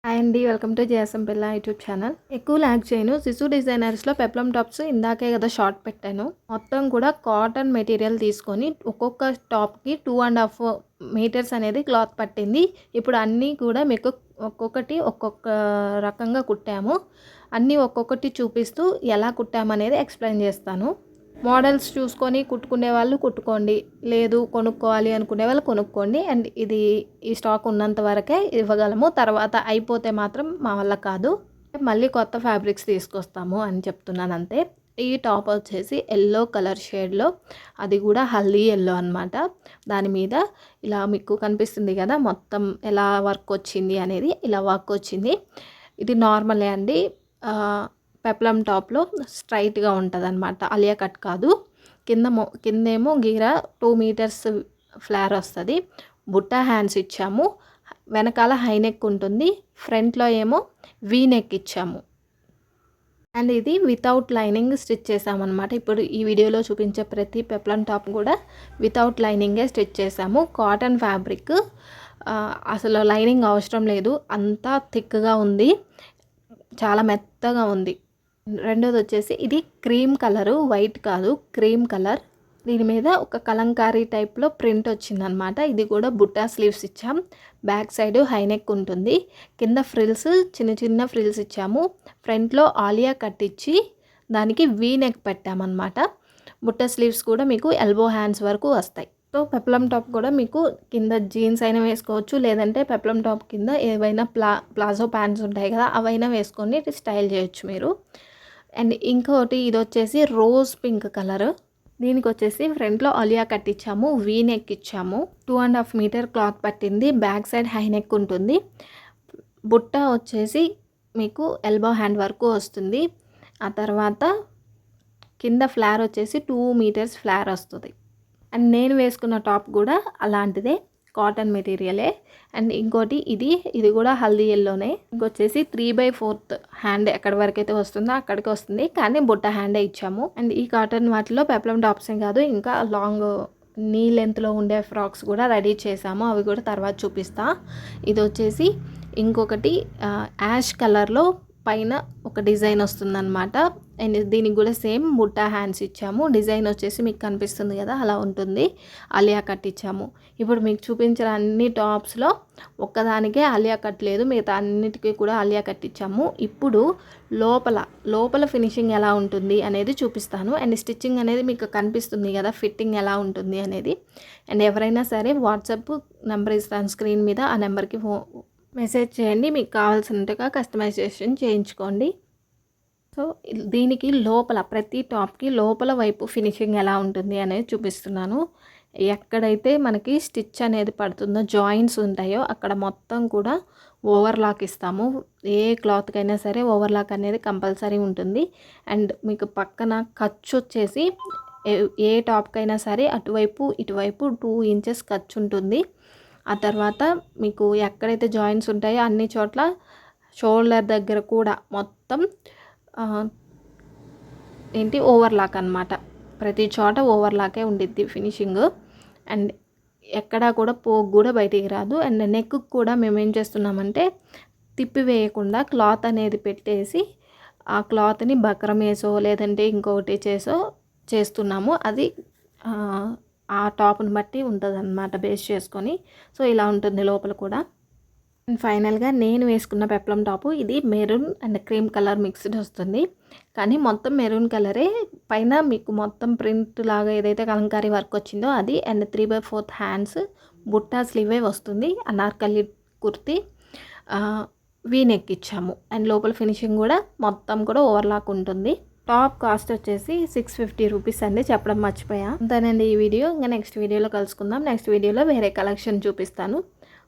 Hi అండి, welcome to JSM పిల్ల YouTube channel. ఎక్కువ ల్యాక్ చేయను. శిశు డిజైనర్స్లో పెప్లమ్ టాప్స్ ఇందాకే కదా షార్ట్ పెట్టాను. మొత్తం కూడా కాటన్ మెటీరియల్ తీసుకొని ఒక్కొక్క టాప్కి 2.5 మీటర్స్ అనేది క్లాత్ పట్టింది. ఇప్పుడు అన్నీ కూడా మీకు ఒక్కొక్కటి ఒక్కొక్క రకంగా కుట్టాము. అన్నీ ఒక్కొక్కటి చూపిస్తూ ఎలా కుట్టామనేది ఎక్స్ప్లెయిన్ చేస్తాను. మోడల్స్ చూసుకొని కుట్టుకునే వాళ్ళు కుట్టుకోండి, లేదు కొనుక్కోవాలి అనుకునే వాళ్ళు కొనుక్కోండి. అండ్ ఈ స్టాక్ ఉన్నంత వరకే ఇవ్వగలము, తర్వాత అయిపోతే మాత్రం మా వల్ల కాదు, మళ్ళీ కొత్త ఫ్యాబ్రిక్స్ తీసుకొస్తాము అని చెప్తున్నాను అంతే. ఈ టాప్ వచ్చేసి ఎల్లో కలర్ షేడ్లో, అది కూడా హల్దీ ఎల్లో అనమాట. దాని మీద ఇలా మీకు కనిపిస్తుంది కదా మొత్తం ఎలా వర్క్ వచ్చింది అనేది, ఇలా వర్క్ వచ్చింది. ఇది నార్మలే అండి, పెప్లమ్ టాప్లో స్ట్రైట్గా ఉంటుంది అనమాట, అలియా కట్ కాదు. కిందేమో గీరా 2 మీటర్స్ ఫ్లార్ వస్తుంది. బుట్టా హ్యాండ్స్ ఇచ్చాము, వెనకాల హై నెక్ ఉంటుంది, ఫ్రంట్లో ఏమో వీ నెక్ ఇచ్చాము. అండ్ ఇది వితౌట్ లైనింగ్ స్టిచ్ చేసామన్నమాట. ఇప్పుడు ఈ వీడియోలో చూపించే ప్రతి పెప్లమ్ టాప్ కూడా వితౌట్ లైనింగే స్టిచ్ చేసాము. కాటన్ ఫ్యాబ్రిక్, అసలు లైనింగ్ అవసరం లేదు, అంతా థిక్గా ఉంది, చాలా మెత్తగా ఉంది. రెండోది వచ్చేసి ఇది క్రీమ్ కలరు, వైట్ కాదు, క్రీమ్ కలర్. దీని మీద ఒక కలంకారీ టైప్లో ప్రింట్ వచ్చిందనమాట. ఇది కూడా బుట్టా స్లీవ్స్ ఇచ్చాం. బ్యాక్ సైడ్ హై నెక్ ఉంటుంది, కింద ఫ్రిల్స్ చిన్న చిన్న ఫ్రిల్స్ ఇచ్చాము. ఫ్రంట్లో ఆలియా కట్ ఇచ్చి దానికి వీ నెక్ పెట్టామన్నమాట. బుట్టా స్లీవ్స్ కూడా మీకు ఎల్బో హ్యాండ్స్ వరకు వస్తాయి. సో పెప్లమ్ టాప్ కూడా మీకు కింద జీన్స్ అయినా వేసుకోవచ్చు, లేదంటే పెప్లమ్ టాప్ కింద ఏవైనా ప్లాజో ప్యాంట్స్ ఉంటాయి కదా, అవైనా వేసుకొని స్టైల్ చేయొచ్చు మీరు. అండ్ ఇంకోటి ఇది వచ్చేసి రోజ్ పింక్ కలర్. దీనికి వచ్చేసి ఫ్రంట్లో ఆలియా కట్ ఇచ్చాము, వీ నెక్ ఇచ్చాము. 2.5 మీటర్ క్లాత్ పట్టింది, బ్యాక్ సైడ్ హై నెక్ ఉంటుంది. బుట్ట వచ్చేసి మీకు ఎల్బో హ్యాండ్ వరకు వస్తుంది. ఆ తర్వాత కింద ఫ్లార్ వచ్చేసి 2 మీటర్స్ ఫ్లార్ వస్తుంది. అండ్ నేను వేసుకున్న టాప్ కూడా అలాంటిదే, కాటన్ మెటీరియలే. అండ్ ఇంకోటి ఇది కూడా హల్దీ ఎల్లోనే. ఇంకొచ్చేసి 3/4 హ్యాండ్ ఎక్కడి వరకు అయితే వస్తుందో అక్కడికి వస్తుంది, కానీ బుట్ట హ్యాండే ఇచ్చాము. అండ్ ఈ కాటన్ వాటిలో పెప్లమ్ టాప్సే కాదు, ఇంకా లాంగ్ నీ లెంత్లో ఉండే ఫ్రాక్స్ కూడా రెడీ చేసాము, అవి కూడా తర్వాత చూపిస్తా. ఇది వచ్చేసి ఇంకొకటి యాష్ కలర్లో పైన ఒక డిజైన్ వస్తుందన్నమాట. అండ్ దీనికి కూడా సేమ్ బుట్టా హ్యాండ్స్ ఇచ్చాము. డిజైన్ వచ్చేసి మీకు కనిపిస్తుంది కదా, అలా ఉంటుంది. ఆలియా కట్ ఇచ్చాము. ఇప్పుడు మీకు చూపించిన అన్ని టాప్స్లో ఒక్కదానికే ఆలియా కట్ లేదు, మిగతా అన్నిటికీ కూడా ఆలియా కట్ ఇచ్చాము. ఇప్పుడు లోపల ఫినిషింగ్ ఎలా ఉంటుంది అనేది చూపిస్తాను. అండ్ స్టిచ్చింగ్ అనేది మీకు కనిపిస్తుంది కదా, ఫిట్టింగ్ ఎలా ఉంటుంది అనేది. అండ్ ఎవరైనా సరే వాట్సాప్ నెంబర్ ఇస్తాను స్క్రీన్ మీద, ఆ నెంబర్కి మెసేజ్ చేయండి, మీకు కావాల్సినట్టుగా కస్టమైజేషన్ చేయించుకోండి. సో దీనికి లోపల ప్రతి టాప్కి లోపల వైపు ఫినిషింగ్ ఎలా ఉంటుంది అనేది చూపిస్తున్నాను. ఎక్కడైతే మనకి స్టిచ్ అనేది పడుతుందో, జాయింట్స్ ఉంటాయో అక్కడ మొత్తం కూడా ఓవర్లాక్ ఇస్తాము. ఏ క్లాత్కైనా సరే ఓవర్లాక్ అనేది కంపల్సరీ ఉంటుంది. అండ్ మీకు పక్కన ఖర్చు వచ్చేసి ఏ టాప్కైనా సరే అటువైపు ఇటువైపు 2 ఇంచెస్ ఖర్చు ఉంటుంది. ఆ తర్వాత మీకు ఎక్కడైతే జాయింట్స్ ఉంటాయో అన్ని చోట్ల షోల్డర్ దగ్గర కూడా మొత్తం ఓవర్లాక్ అనమాట. ప్రతి చోట ఓవర్లాకే ఉండిద్ది ఫినిషింగ్. అండ్ ఎక్కడా కూడా పోగు కూడా బయటికి రాదు. అండ్ నెక్ కూడా మేము ఏం చేస్తున్నామంటే తిప్పి వేయకుండా క్లాత్ అనేది పెట్టేసి ఆ క్లాత్ని బక్రం వేసో లేదంటే ఇంకొకటి చేస్తున్నాము. అది ఆ టాప్ని బట్టి ఉంటుంది అన్నమాట, బేస్ చేసుకొని. సో ఇలా ఉంటుంది లోపల కూడా. అండ్ ఫైనల్గా నేను వేసుకున్న పెప్లమ్ టాపు ఇది maroon and cream colour mixed వస్తుంది, కానీ మొత్తం మెరూన్ కలరే. పైన మీకు మొత్తం ప్రింట్ లాగా ఏదైతే కలంకారీ వర్క్ వచ్చిందో అది. అండ్ 3/4 హ్యాండ్స్, బుట్టా స్లీవే వస్తుంది. అనార్కలి కుర్తి, వీ నెక్ ఇచ్చాము. అండ్ లోపల ఫినిషింగ్ కూడా మొత్తం కూడా ఓవర్లాక్ ఉంటుంది. టాప్ కాస్ట్ వచ్చేసి 650 రూపీస్ అండి, చెప్పడం మర్చిపోయా. అంతేనండి ఈ వీడియో. ఇంకా నెక్స్ట్ వీడియోలో కలుసుకుందాం. నెక్స్ట్ వీడియోలో వేరే కలెక్షన్ చూపిస్తాను.